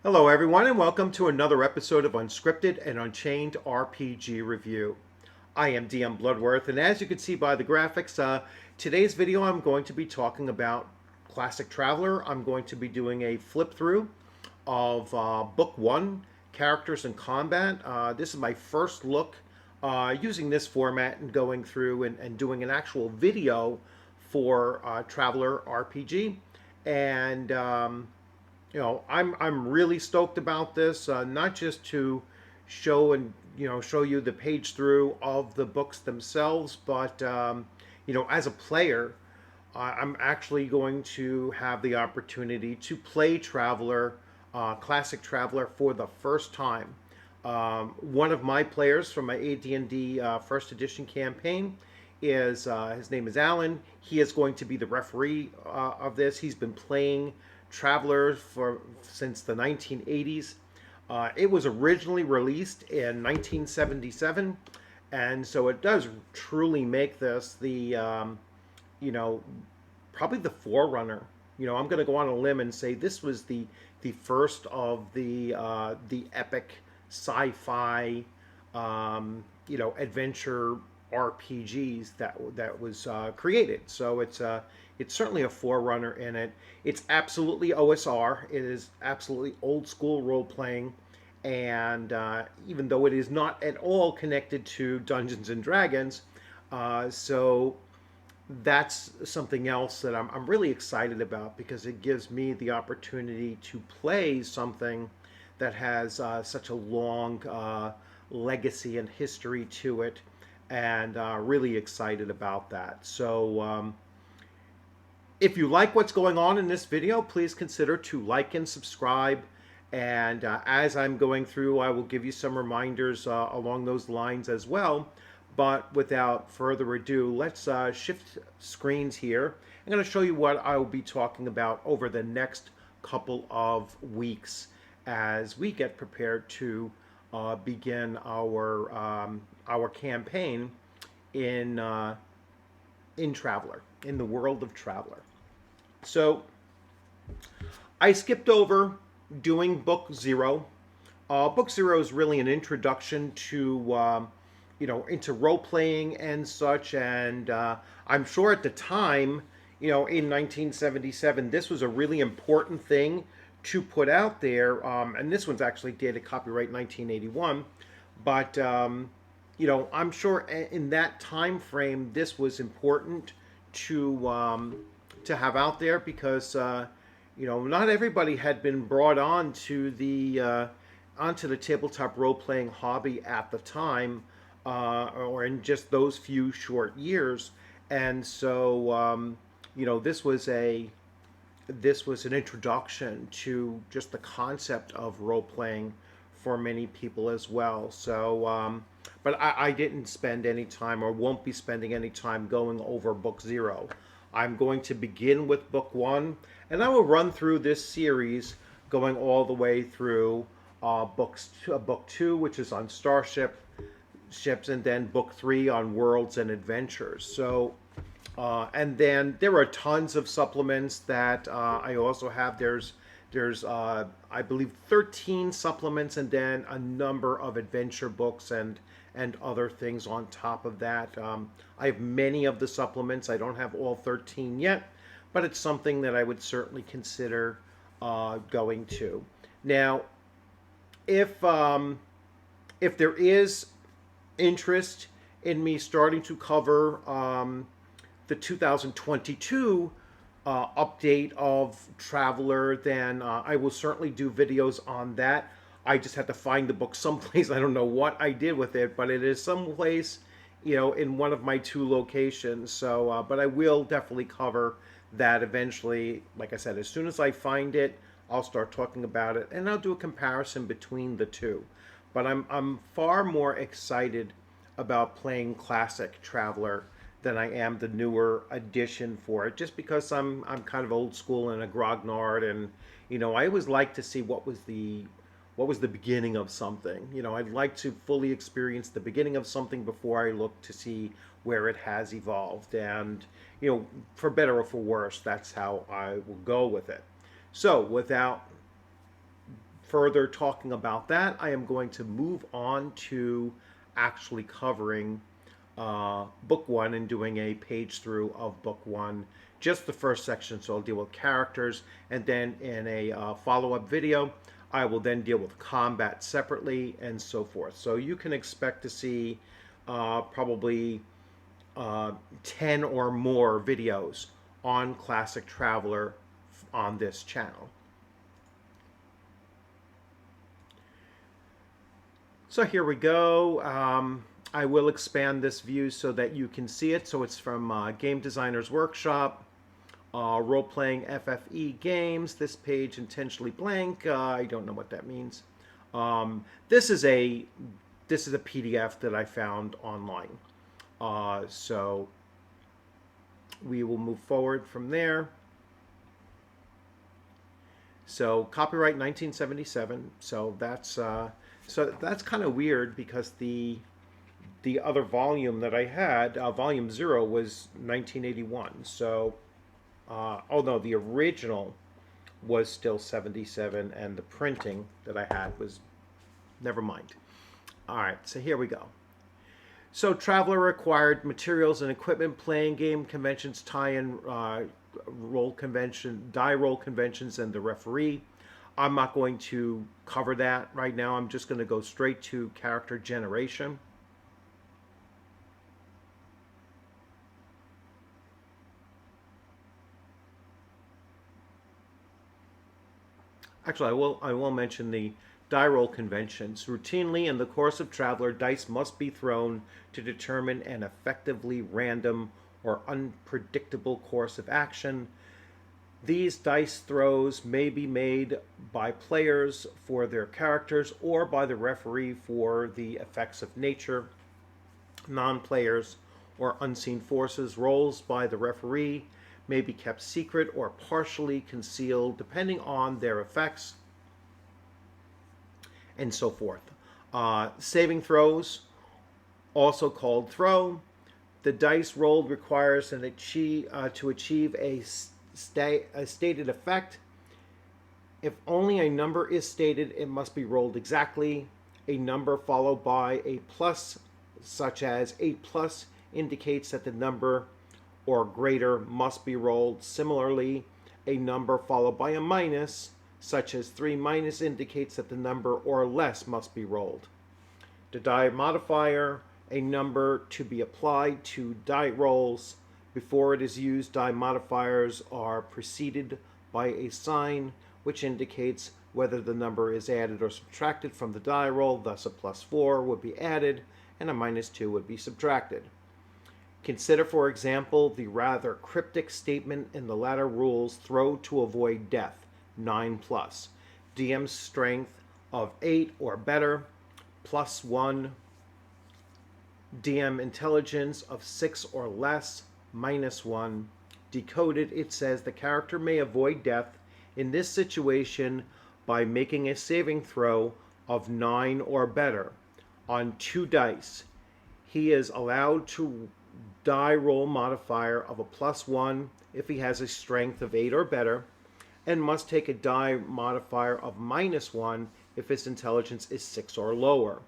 Hello, everyone, and welcome to another episode of Unscripted and Unchained RPG Review. I am DM Bloodworth, and as you can see by the graphics, today's video I'm going to be talking about Classic Traveler. I'm going to be doing a flip through of Book 1, Characters and Combat. This is my first look using this format and going through and doing an actual video for Traveler RPG. And I'm really stoked about this, not just to show you the page through of the books themselves, but as a player, I'm actually going to have the opportunity to play Traveler, Classic Traveler, for the first time. One of my players from my AD&D first edition campaign is his name is Alan. He is going to be the referee of this. He's been playing Traveler since the 1980s. It was originally released in 1977, and so it does truly make this probably the forerunner. I'm going to go on a limb and say this was the first of the epic sci-fi adventure RPGs that was created. So it's certainly a forerunner in it. It's absolutely OSR. It is absolutely old school role playing, and even though it is not at all connected to Dungeons and Dragons, so that's something else that I'm really excited about because it gives me the opportunity to play something that has such a long legacy and history to it, and really excited about that. So if you like what's going on in this video, please consider to like and subscribe. And as I'm going through, I will give you some reminders along those lines as well. But without further ado, let's shift screens here. I'm going to show you what I will be talking about over the next couple of weeks as we get prepared to begin our campaign in Traveler, in the world of Traveler. So I skipped over doing Book 0. Book 0 is really an introduction to into role playing and such, and I'm sure at the time, in 1977, this was a really important thing to put out there. And this one's actually dated copyright 1981, but I'm sure in that time frame, this was important to have out there because not everybody had been brought on to onto the tabletop role playing hobby at the time, or in just those few short years, and so this was an introduction to just the concept of role playing for many people as well. So, but I didn't spend any time, or won't be spending any time, going over Book 0. I'm going to begin with Book 1, and I will run through this series going all the way through Book 2, which is on ships, and then Book 3 on worlds and adventures. So, and then there are tons of supplements that I also have. There's I believe 13 supplements, and then a number of adventure books and other things on top of that. I have many of the supplements. I don't have all 13 yet, but it's something that I would certainly consider going to. Now, if there is interest in me starting to cover the 2022 update of Traveler, then I will certainly do videos on that. I just have to find the book someplace. I don't know what I did with it, but it is someplace, in one of my 2 locations. So, but I will definitely cover that eventually. Like I said, as soon as I find it, I'll start talking about it, and I'll do a comparison between the 2. But I'm far more excited about playing Classic Traveler than I am the newer edition for it, just because I'm kind of old school and a grognard, and I always like to see what was the beginning of something. I'd like to fully experience the beginning of something before I look to see where it has evolved, and for better or for worse, that's how I will go with it. So without further talking about that, I am going to move on to actually covering book one and doing a page through of book one, just the first section. So I'll deal with characters, and then in a follow-up video, I will then deal with combat separately and so forth. So you can expect to see probably 10 or more videos on Classic Traveler on this channel. So here we go. I will expand this view so that you can see it. So it's from Game Designers Workshop, role-playing FFE games. This page intentionally blank. I don't know what that means. This is a PDF that I found online. So we will move forward from there. So copyright 1977. So that's kind of weird, because the other volume that I had, volume 0, was 1981. So, oh no, the original was still 77, and the printing that I had was, never mind. All right, so here we go. So Traveler required materials and equipment, playing game conventions, tie-in roll convention, die roll conventions, and the referee. I'm not going to cover that right now. I'm just going to go straight to character generation. Actually, I will mention the die roll conventions. Routinely, in the course of Traveler, dice must be thrown to determine an effectively random or unpredictable course of action. These dice throws may be made by players for their characters or by the referee for the effects of nature. Non-players or unseen forces rolls by the referee may be kept secret or partially concealed depending on their effects, and so forth. Saving throws, also called throw. The dice rolled requires to achieve a stated effect. If only a number is stated, it must be rolled exactly. A number followed by a plus, such as 8 plus, indicates that the number or greater must be rolled. Similarly, a number followed by a minus, such as 3 minus, indicates that the number or less must be rolled. The die modifier, a number to be applied to die rolls. Before it is used, die modifiers are preceded by a sign which indicates whether the number is added or subtracted from the die roll. Thus a +4 would be added and a -2 would be subtracted. Consider, for example, the rather cryptic statement in the latter rules: throw to avoid death, 9 plus. DM's strength of 8 or better, +1. DM intelligence of 6 or less, -1. Decoded, it says the character may avoid death in this situation by making a saving throw of 9 or better on 2 dice. He is allowed to die roll modifier of a +1 if he has a strength of 8 or better, and must take a die modifier of -1 if his intelligence is 6 or lower.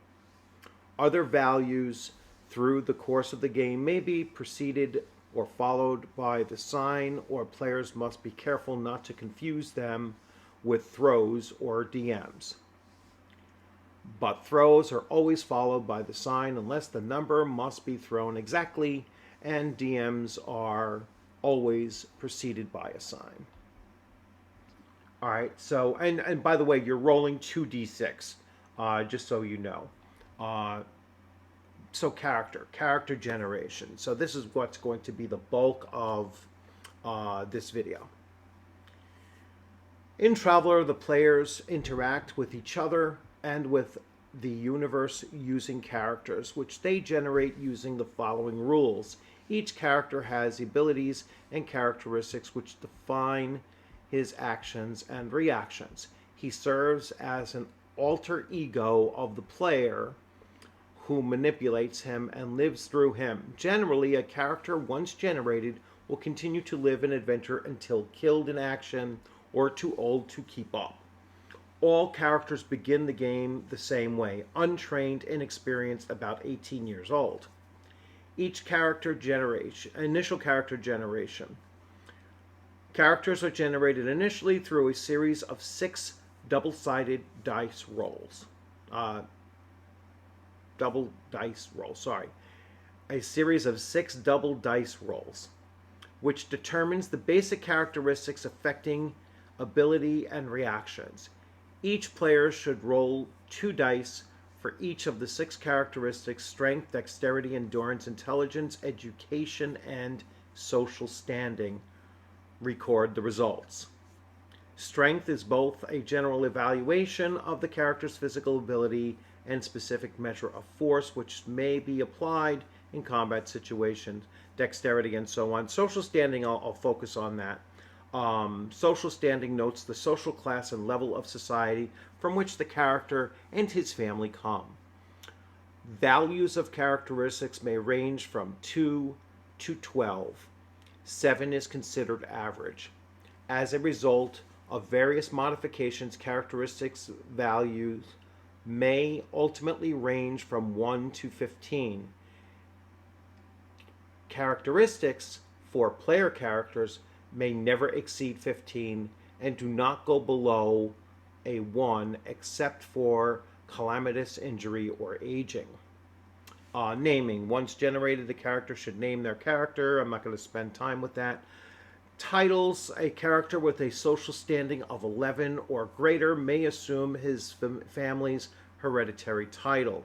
Other values through the course of the game may be preceded or followed by the sign, or players must be careful not to confuse them with throws or DMs. But throws are always followed by the sign unless the number must be thrown exactly, and DMs are always preceded by a sign. All right, so, and by the way, you're rolling 2d6, just so you know. So character generation. So this is what's going to be the bulk of this video. In Traveler, the players interact with each other and with the universe using characters, which they generate using the following rules. Each character has abilities and characteristics which define his actions and reactions. He serves as an alter ego of the player who manipulates him and lives through him. Generally, a character once generated will continue to live an adventure until killed in action or too old to keep up. All characters begin the game the same way, untrained, inexperienced, about 18 years old. Each character generation, initial character generation. Characters are generated initially through a series of 6 double-sided dice rolls. Uh, double dice rolls, sorry. A series of 6 double dice rolls, which determines the basic characteristics affecting ability and reactions. Each player should roll 2 dice for each of the 6 characteristics: strength, dexterity, endurance, intelligence, education, and social standing. Record the results. Strength is both a general evaluation of the character's physical ability and specific measure of force, which may be applied in combat situations, dexterity, and so on. Social standing, I'll focus on that. Social standing notes the social class and level of society from which the character and his family come. Values of characteristics may range from 2 to 12. 7 is considered average. As a result of various modifications, characteristics values may ultimately range from 1 to 15. Characteristics for player characters may never exceed 15 and do not go below a 1 except for calamitous injury or aging. Naming. Once generated, the character should name their character. I'm not going to spend time with that. Titles. A character with a social standing of 11 or greater may assume his family's hereditary title.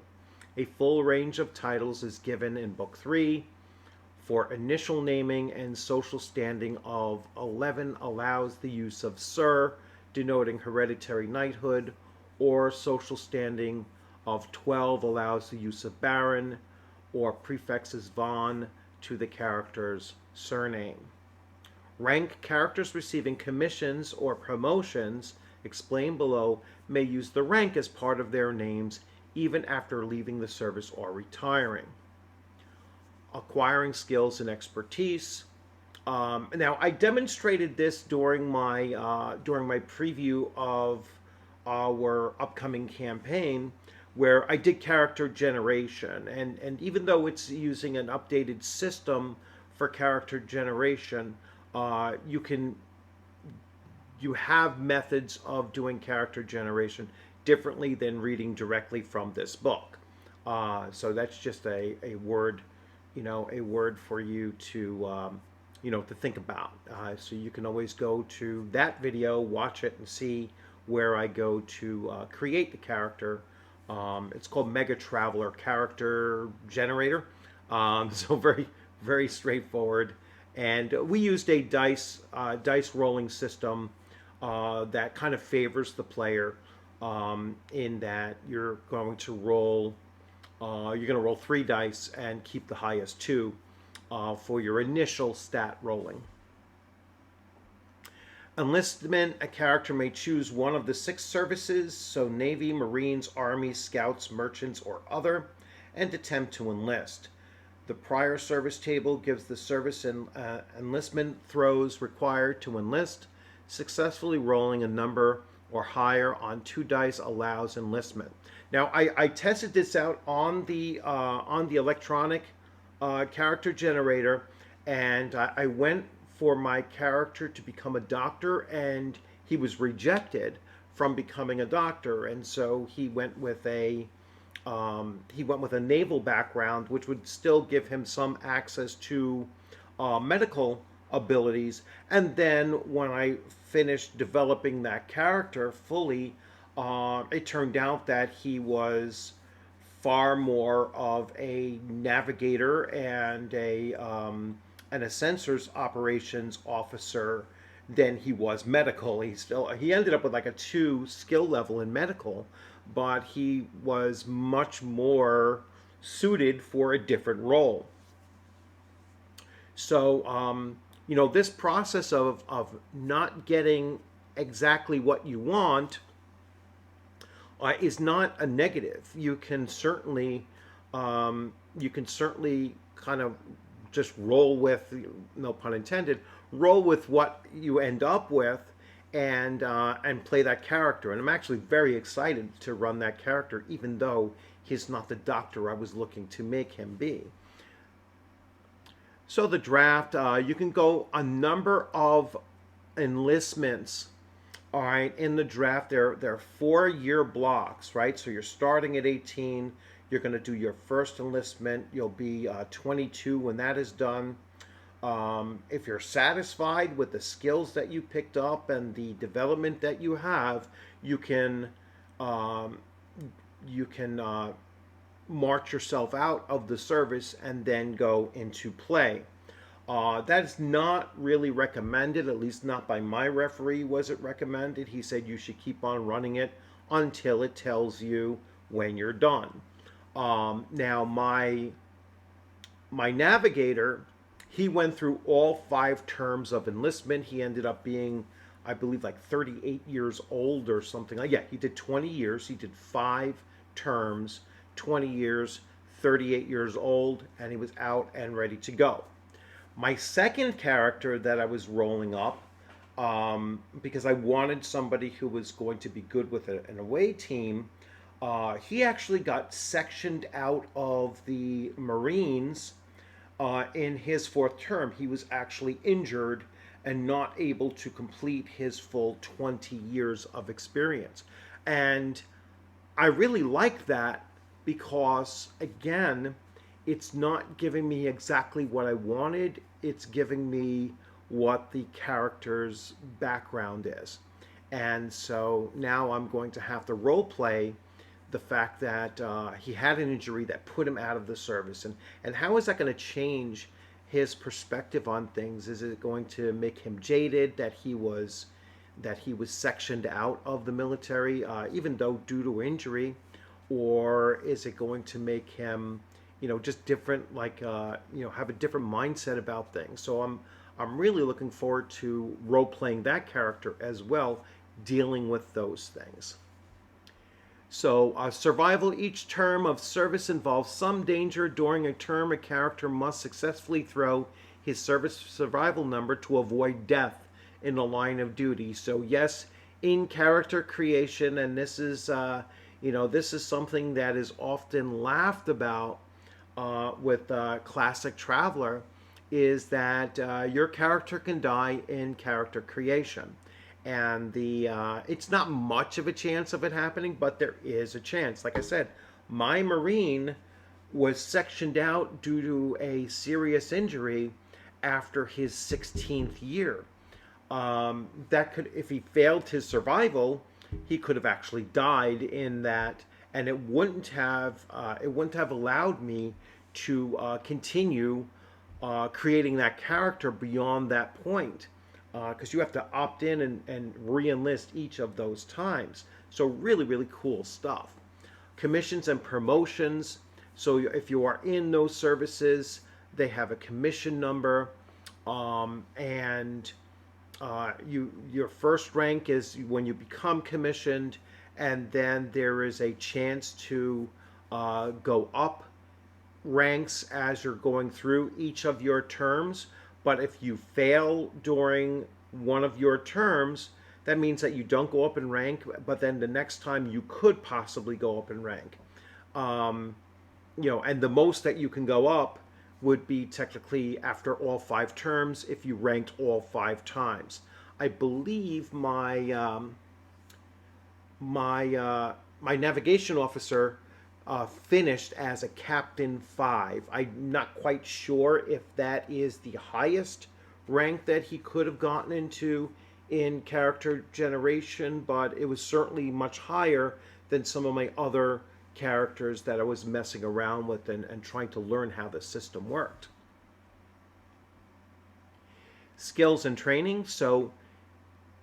A full range of titles is given in Book 3. For initial naming, and social standing of 11 allows the use of Sir, denoting hereditary knighthood, or social standing of 12 allows the use of Baron, or prefixes von to the character's surname. Rank. Characters receiving commissions or promotions, explained below, may use the rank as part of their names even after leaving the service or retiring. Acquiring skills and expertise. Now, I demonstrated this during my preview of our upcoming campaign, where I did character generation, and even though it's using an updated system for character generation, you have methods of doing character generation differently than reading directly from this book. So that's just a word, a word for you to to think about. So you can always go to that video, watch it, and see where I go to create the character. It's called Mega Traveler Character Generator. So very, very straightforward. And we used a dice rolling system that kind of favors the player, in that you're going to roll 3 dice and keep the highest 2 for your initial stat rolling. Enlistment. A character may choose one of the 6 services, so Navy, Marines, Army, Scouts, Merchants, or other, and attempt to enlist. The prior service table gives the service and enlistment throws required to enlist. Successfully rolling a number or higher on 2 dice allows enlistment. Now, I tested this out on the electronic character generator, and I went for my character to become a doctor, and he was rejected from becoming a doctor, and so he went with a naval background, which would still give him some access to medical abilities. And then when I finished developing that character fully, it turned out that he was far more of a navigator and a sensors operations officer than he was medical. He ended up with like a 2 skill level in medical, but he was much more suited for a different role. So this process of not getting exactly what you want is not a negative. You can certainly kind of just roll with, no pun intended, roll with what you end up with, and play that character. And I'm actually very excited to run that character, even though he's not the doctor I was looking to make him be. So the draft, you can go a number of enlistments. All right, in the draft, there are 4 year blocks, right? So you're starting at 18. You're going to do your first enlistment. You'll be 22 when that is done. If you're satisfied with the skills that you picked up and the development that you have, you can um, march yourself out of the service and then go into play. That's not really recommended, at least not by my referee was it recommended. He said you should keep on running it until it tells you when you're done. Now, my navigator, he went through all 5 terms of enlistment. He ended up being, I believe, like 38 years old or something. Yeah, he did 20 years. He did 5 terms, 20 years, 38 years old, and he was out and ready to go. My second character that I was rolling up, because I wanted somebody who was going to be good with an away team, he actually got sectioned out of the Marines in his 4th term. He was actually injured and not able to complete his full 20 years of experience. And I really like that because, again, it's not giving me exactly what I wanted. It's giving me what the character's background is. And so now I'm going to have to role play the fact that he had an injury that put him out of the service. And how is that going to change his perspective on things? Is it going to make him jaded that he was sectioned out of the military, even though due to injury? Or is it going to make him, just different, like, have a different mindset about things? So I'm really looking forward to role playing that character as well, dealing with those things. So, survival. Each term of service involves some danger. During a term, a character must successfully throw his service survival number to avoid death in the line of duty. So, yes, in character creation, and this is, this is something that is often laughed about with Classic Traveler, is that your character can die in character creation. And it's not much of a chance of it happening, but there is a chance. Like I said, my Marine was sectioned out due to a serious injury after his 16th year. That could, if he failed his survival, he could have actually died in that, and it wouldn't have allowed me to continue creating that character beyond that point, because you have to opt in and re-enlist each of those times. So really, really cool stuff. Commissions and promotions. So if you are in those services, they have a commission number, and your first rank is when you become commissioned, and then there is a chance to go up ranks as you're going through each of your terms. But if you fail during one of your terms, that means that you don't go up in rank, but then the next time you could possibly go up in rank. And the most that you can go up would be technically after all 5 terms if you ranked all 5 times. I believe my navigation officer finished as a Captain 5. I'm not quite sure if that is the highest rank that he could have gotten into in character generation, but it was certainly much higher than some of my other characters that I was messing around with and trying to learn how the system worked. Skills and training. So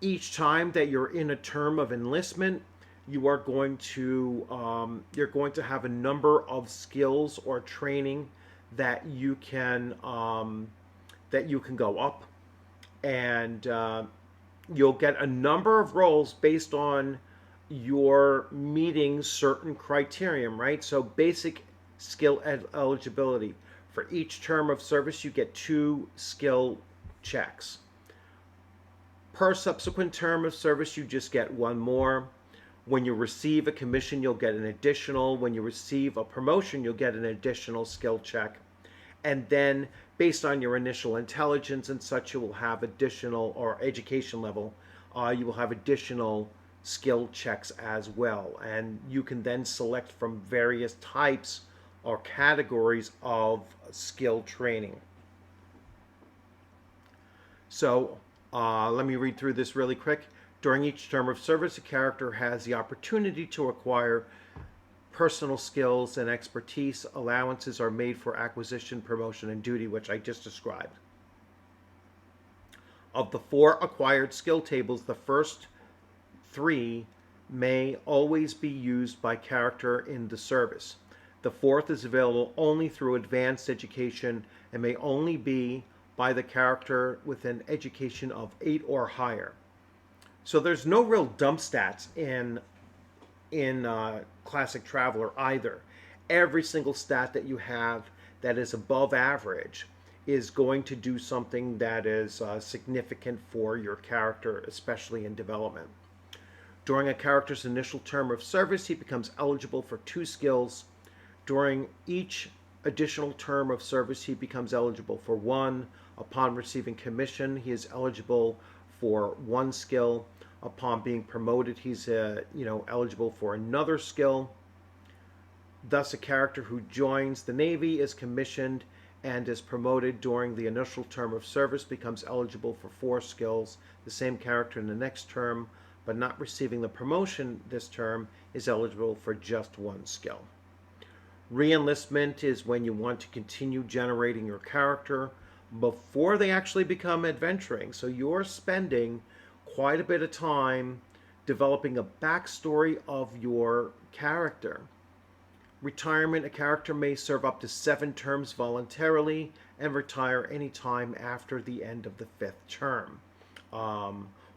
each time that you're in a term of enlistment, you are going to have a number of skills or training that you can go up, and you'll get a number of roles based on your meeting certain criterion, right? So basic skill eligibility. For each term of service, you get 2 skill checks. Per subsequent term of service, you just get one more. When you receive a commission, you'll get an additional. When you receive a promotion, you'll get an additional skill check. And then, based on your initial intelligence and such, you will have additional, or education level, you will have additional skill checks as well. And you can then select from various types or categories of skill training. So let me read through this really quick. During each term of service, a character has the opportunity to acquire personal skills and expertise. Allowances are made for acquisition, promotion, and duty, which I just described. Of the 4 acquired skill tables, the first 3 may always be used by character in the service. The 4th is available only through advanced education and may only be by the character with an education of 8 or higher. So there's no real dump stats in Classic Traveler either. Every single stat that you have that is above average is going to do something that is significant for your character, especially in development. During a character's initial term of service, he becomes eligible for 2 skills. During each additional term of service, he becomes eligible for 1. Upon receiving commission, he is eligible for 1 skill. Upon being promoted, he's eligible for another skill. Thus, a character who joins the Navy is commissioned and is promoted during the initial term of service becomes eligible for 4 skills. The same character in the next term, but not receiving the promotion this term, is eligible for just 1 skill. Re-enlistment is when you want to continue generating your character before they actually become adventuring. So you're spending quite a bit of time developing a backstory of your character. Retirement, a character may serve up to 7 terms voluntarily and retire anytime after the end of the 5th term.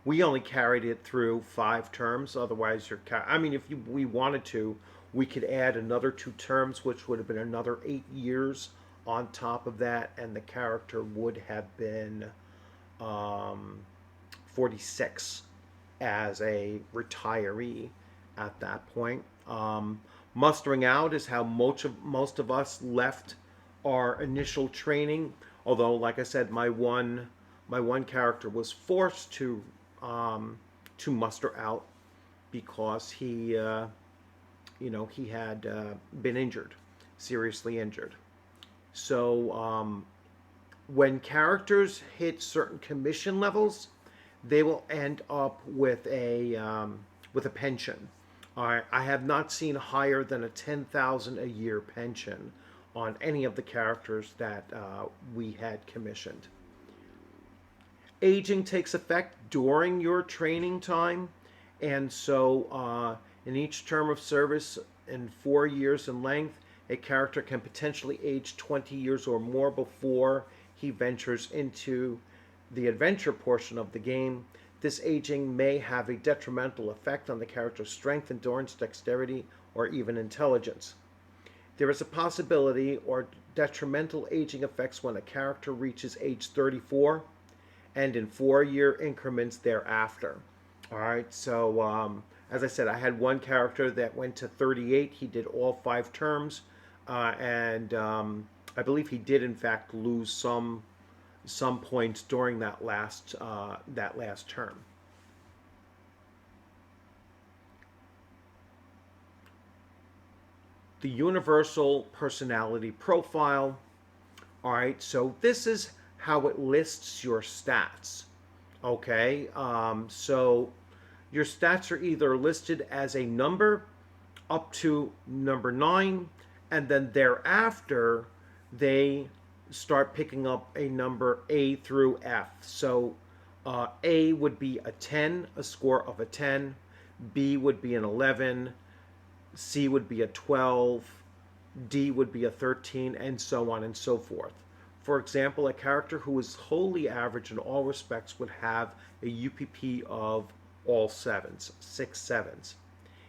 We only carried it through 5 terms. Otherwise, if we wanted to, we could add another 2 terms, which would have been another 8 years on top of that, and the character would have been 46 as a retiree at that point. Mustering out is how most of us left our initial training. Although, like I said, my one character was forced to muster out because he had been injured, seriously injured. So when characters hit certain commission levels, they will end up with a pension. I have not seen higher than a 10,000 a year pension on any of the characters that we had commissioned. Aging takes effect during your training time, and so in each term of service, in 4 years in length, a character can potentially age 20 years or more before he ventures into the adventure portion of the game. This aging may have a detrimental effect on the character's strength, endurance, dexterity, or even intelligence. There is a possibility or detrimental aging effects when a character reaches age 34 and in 4-year increments thereafter. All right, so as I said, I had one character that went to 38. He did all 5 terms, and I believe he did in fact lose some points during that last term. The universal personality profile. All right, so this is how it lists your stats. Okay, so your stats are either listed as a number up to number 9, and then thereafter they start picking up a number A through F. So A would be a 10, a score of a 10. B would be an 11. C would be a 12. D would be a 13, and so on and so forth. For example, a character who is wholly average in all respects would have a UPP of all 7s, 6 7s.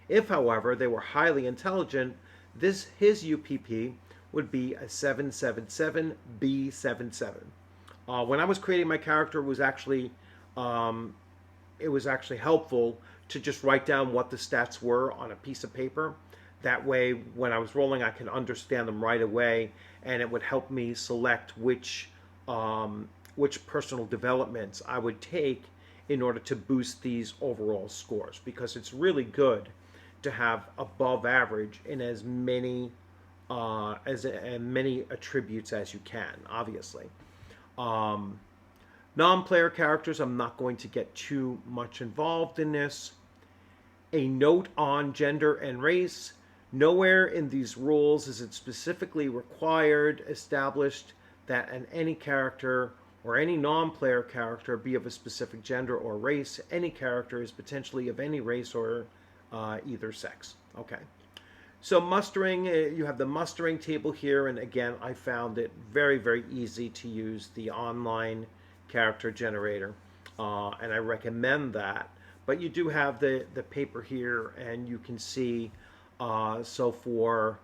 If, however, they were highly intelligent, his UPP would be a 777 B77. When I was creating my character, it was actually it was actually helpful to just write down what the stats were on a piece of paper. That way, when I was rolling, I could understand them right away, and it would help me select which personal developments I would take in order to boost these overall scores. Because it's really good to have above average in as many attributes as you can. Obviously, um, non-player characters, I'm not going to get too much involved in this. A note on gender and race. Nowhere in these rules is it specifically required, established that any character or any non-player character be of a specific gender or race. Any character is potentially of any race or either sex. Okay. So mustering, you have the mustering table here, and again, I found it very, very easy to use the online character generator, and I recommend that. But you do have the paper here, and you can see, so for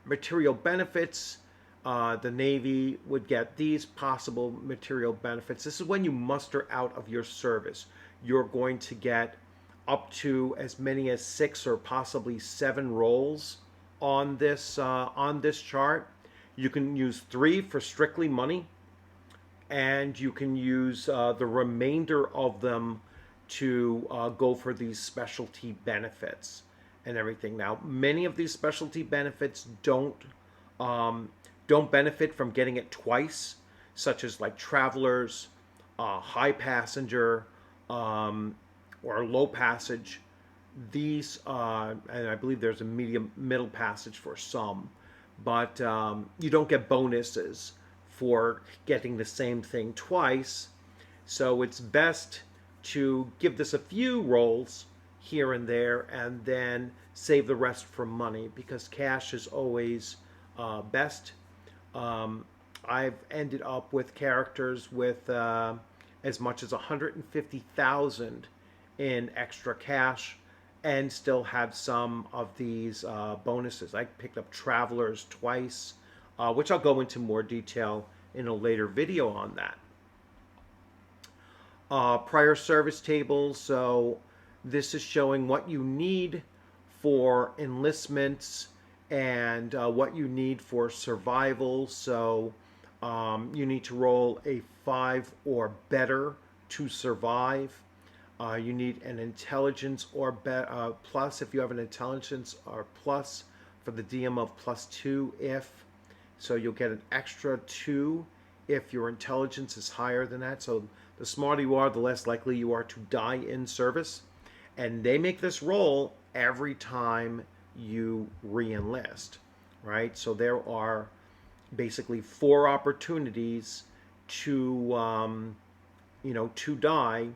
material benefits, the Navy would get these possible material benefits. This is when you muster out of your service. You're going to get up to as many as 6 or possibly 7 rolls on this chart. You can use 3 for strictly money, and you can use the remainder of them to go for these specialty benefits and everything. Now, many of these specialty benefits don't benefit from getting it twice, such as like travelers, high passenger, or low passage. These, and I believe there's a middle passage for some, but you don't get bonuses for getting the same thing twice. So it's best to give this a few rolls here and there, and then save the rest for money, because cash is always best. I've ended up with characters with as much as 150,000 in extra cash, and still have some of these bonuses. I picked up travelers twice, which I'll go into more detail in a later video on that. Prior service tables. So this is showing what you need for enlistments and what you need for survival. So you need to roll a 5 or better to survive. You need an intelligence or plus if you have an intelligence, or plus for the DM of +2 if. So you'll get an extra 2 if your intelligence is higher than that. So the smarter you are, the less likely you are to die in service. And they make this roll every time you re-enlist, right? So there are basically 4 opportunities to, to die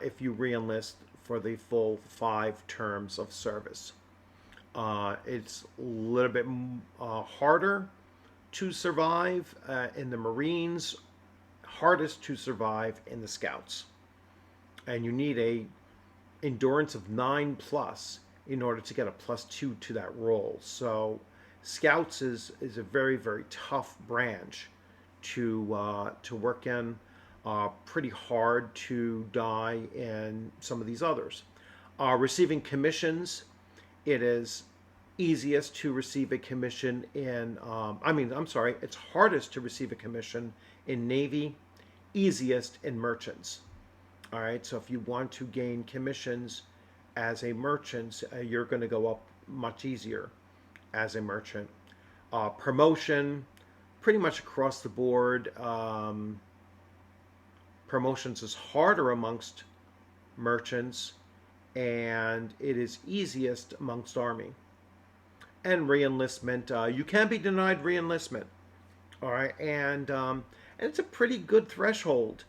if you re-enlist for the full 5 terms of service. It's a little bit harder to survive in the Marines, hardest to survive in the Scouts. And you need a endurance of 9+ in order to get a +2 to that roll. So Scouts is a very, very tough branch to work in. Pretty hard to die in some of these others. Receiving commissions, it is easiest to receive a commission in, it's hardest to receive a commission in Navy, easiest in merchants. All right, so if you want to gain commissions as a merchant, you're going to go up much easier as a merchant. Promotion, pretty much across the board. Promotions is harder amongst merchants, and it is easiest amongst Army. And re-enlistment, you can be denied re-enlistment. All right, and it's a pretty good threshold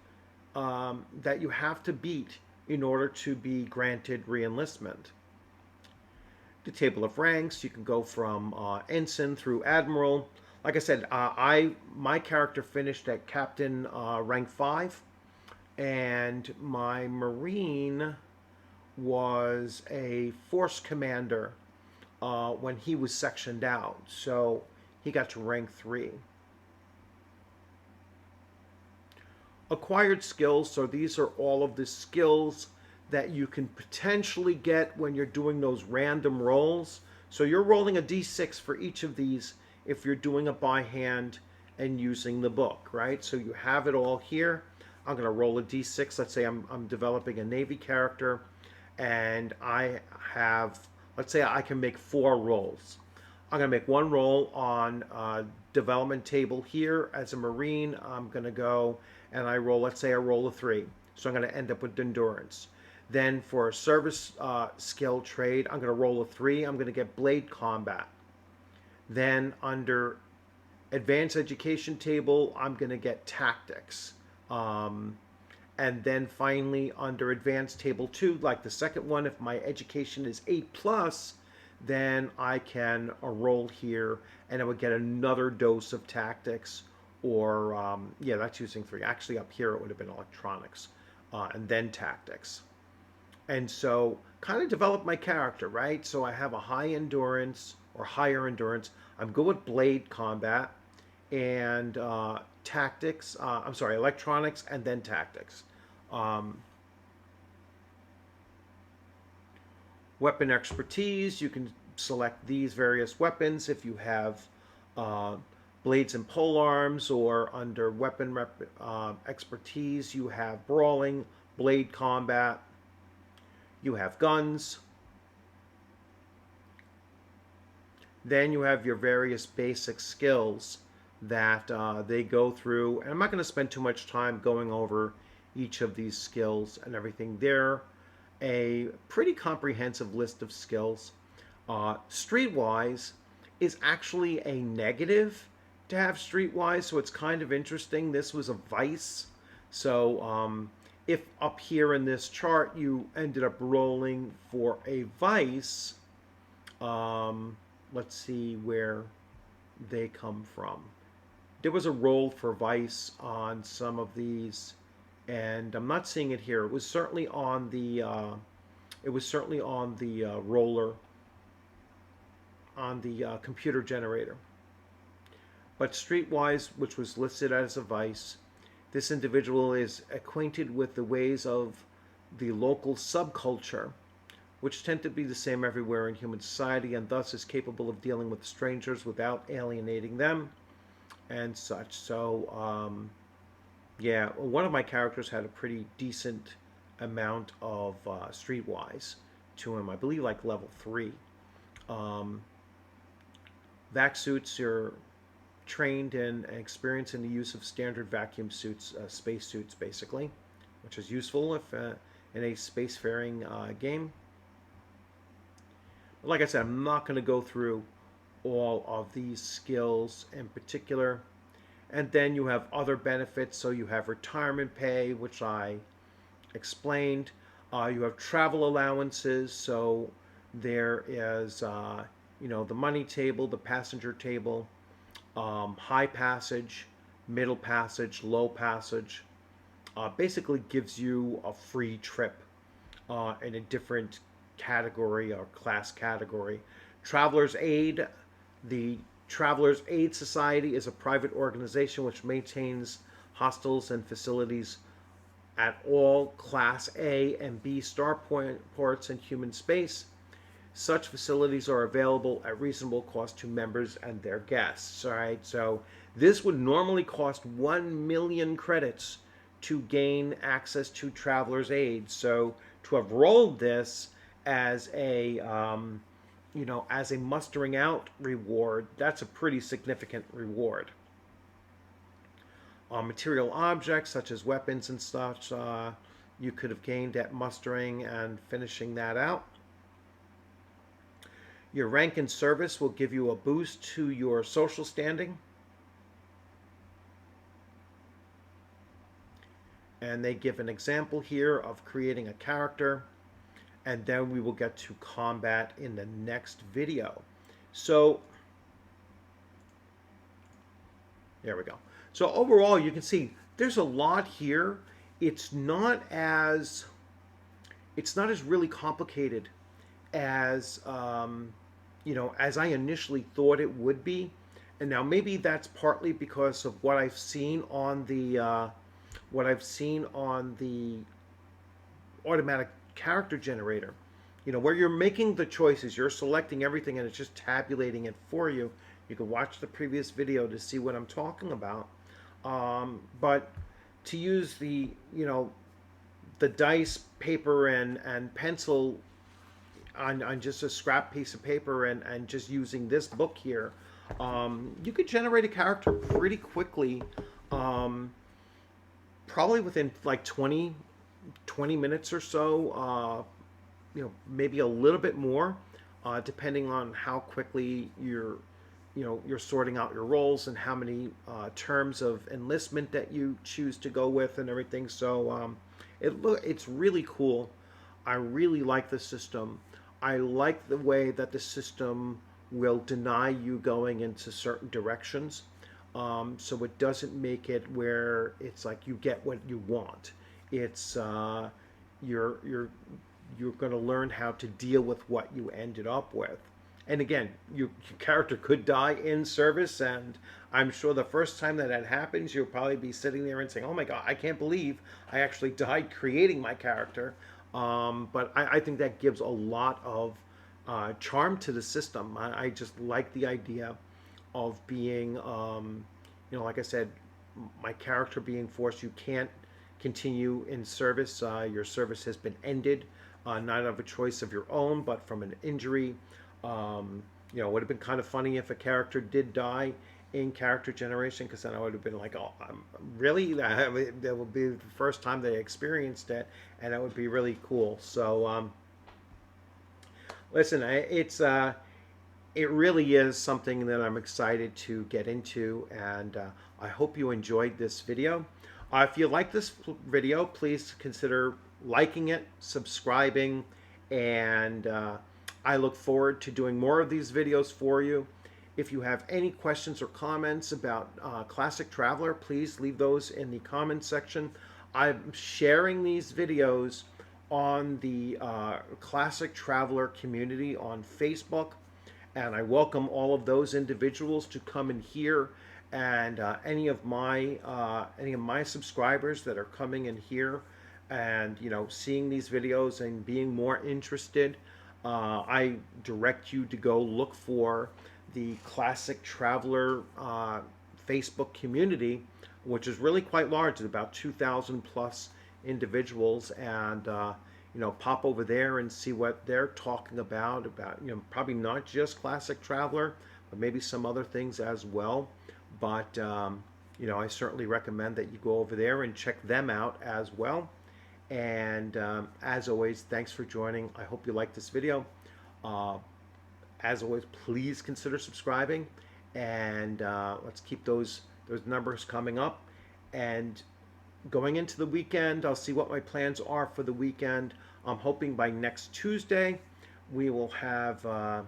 that you have to beat in order to be granted re-enlistment. The table of ranks, you can go from ensign through admiral. Like I said, my character finished at captain rank 5, and my Marine was a force commander when he was sectioned out, so he got to rank 3. Acquired skills, so these are all of the skills that you can potentially get when you're doing those random rolls. So you're rolling a d6 for each of these if you're doing a by hand and using the book, right? So you have it all here. I'm going to roll a d6. Let's say I'm developing a Navy character and I have, let's say I can make 4 rolls. I'm going to make 1 roll on development table here as a Marine. I'm going to go and I roll, let's say I roll a 3. So I'm going to end up with endurance. Then for a service skill trade, I'm going to roll a 3. I'm going to get blade combat. Then under advanced education table, I'm going to get tactics. And then finally under advanced table 2, like the second one, if my education is 8 plus, then I can roll here and I would get another dose of tactics, or yeah, that's using 3. Actually up here it would have been electronics, and then tactics. And so kind of develop my character, right? So I have a high endurance or higher endurance. I'm good with blade combat and tactics. I'm sorry, electronics and then tactics. Um, Weapon expertise, you can select these various weapons if you have uh, blades and polearms, or under weapon expertise, you have brawling, blade combat, you have guns. Then you have your various basic skills that they go through. And I'm not going to spend too much time going over each of these skills and everything. They're a pretty comprehensive list of skills. Streetwise is actually a negative to have streetwise, so it's kind of interesting. This was a vice. So if up here in this chart you ended up rolling for a vice, let's see where they come from. There was a roll for vice on some of these, and I'm not seeing it here. It was certainly on the roller on the computer generator. But streetwise, which was listed as a vice, this individual is acquainted with the ways of the local subculture, which tend to be the same everywhere in human society, and thus is capable of dealing with strangers without alienating them and such. So, yeah, one of my characters had a pretty decent amount of streetwise to him. I believe like level 3. Vac suits, you're trained in and experienced in the use of standard vacuum suits, space suits basically, which is useful if in a spacefaring game. But like I said, I'm not going to go through all of these skills in particular. And then you have other benefits. So you have retirement pay, which I explained. You have travel allowances. So there is, the money table, the passenger table, high passage, middle passage, low passage. Basically gives you a free trip in a different category or class category. Traveler's Aid. The Travelers Aid Society is a private organization which maintains hostels and facilities at all Class A and B starports in human space. Such facilities are available at reasonable cost to members and their guests. All right, so this would normally cost 1 million credits to gain access to Traveler's Aid. So to have rolled this as a as a mustering out reward, that's a pretty significant reward. Material objects such as weapons and such, you could have gained at mustering and finishing that out. Your rank in service will give you a boost to your social standing. And they give an example here of creating a character. And then we will get to combat in the next video. So, there we go. So overall, you can see there's a lot here. It's not as really complicated as as I initially thought it would be. And now maybe that's partly because of what I've seen on the what I've seen on the automatic character generator, where you're making the choices, you're selecting everything and it's just tabulating it for you. You can watch the previous video to see what I'm talking about. But to use the dice, paper, and pencil on just a scrap piece of paper and just using this book here, you could generate a character pretty quickly, um, probably within like 20 minutes or so, maybe a little bit more, depending on how quickly you're sorting out your roles and how many terms of enlistment that you choose to go with and everything. So it's really cool. I really like the system. I like the way that the system will deny you going into certain directions. So it doesn't make it where it's like you get what you want. It's you're you're you're going to learn how to deal with what you ended up with. And again, your character could die in service, and I'm sure the first time that happens, you'll probably be sitting there and saying, "Oh my God, I can't believe I actually died creating my character." But I think that gives a lot of charm to the system. I just like the idea of being, like I said, my character being forced. You can't continue in service. Your service has been ended, not of a choice of your own, but from an injury. It would have been kind of funny if a character did die in character generation, because then I would have been like, oh, really? That would be the first time they experienced it, and that would be really cool. So, listen, it really is something that I'm excited to get into, and I hope you enjoyed this video. If you like this video, please consider liking it, subscribing, and I look forward to doing more of these videos for you. If you have any questions or comments about Classic Traveler, please leave those in the comments section. I'm sharing these videos on the Classic Traveler community on Facebook, and I welcome all of those individuals to come in here, and any of my subscribers that are coming in here and seeing these videos and being more interested, I direct you to go look for the Classic Traveler Facebook community, which is really quite large. It's about 2,000 plus individuals, and pop over there and see what they're talking about. Probably not just Classic Traveler, but maybe some other things as well. But I certainly recommend that you go over there and check them out as well. And as always, thanks for joining. I hope you liked this video. As always, please consider subscribing, and let's keep those numbers coming up. And going into the weekend, I'll see what my plans are for the weekend. I'm hoping by next Tuesday we will have our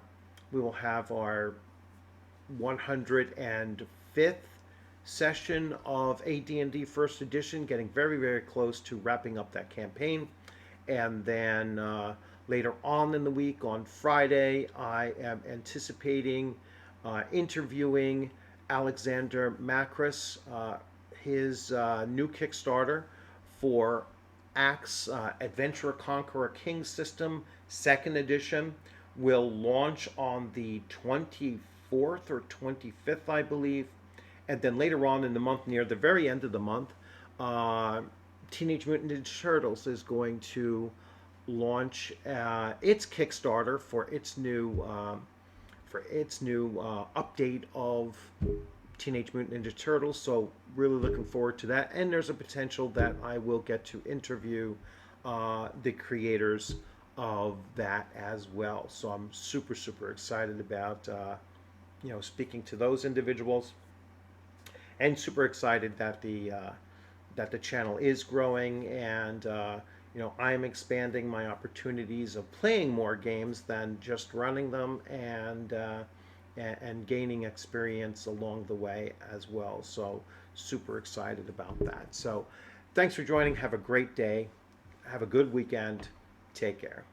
105th session of AD&D First Edition, getting very, very close to wrapping up that campaign. And then later on in the week, on Friday, I am anticipating interviewing Alexander Macris. His new Kickstarter for Axe Adventurer Conqueror King System, 2nd edition, will launch on the 24th or 25th, I believe. And then later on in the month, near the very end of the month, Teenage Mutant Ninja Turtles is going to launch its Kickstarter for its new update of Teenage Mutant Ninja Turtles. So really looking forward to that. And there's a potential that I will get to interview the creators of that as well. So I'm super, super excited about speaking to those individuals, and super excited that the channel is growing, and I'm expanding my opportunities of playing more games than just running them, and gaining experience along the way as well. So super excited about that. So thanks for joining. Have a great day. Have a good weekend. Take care.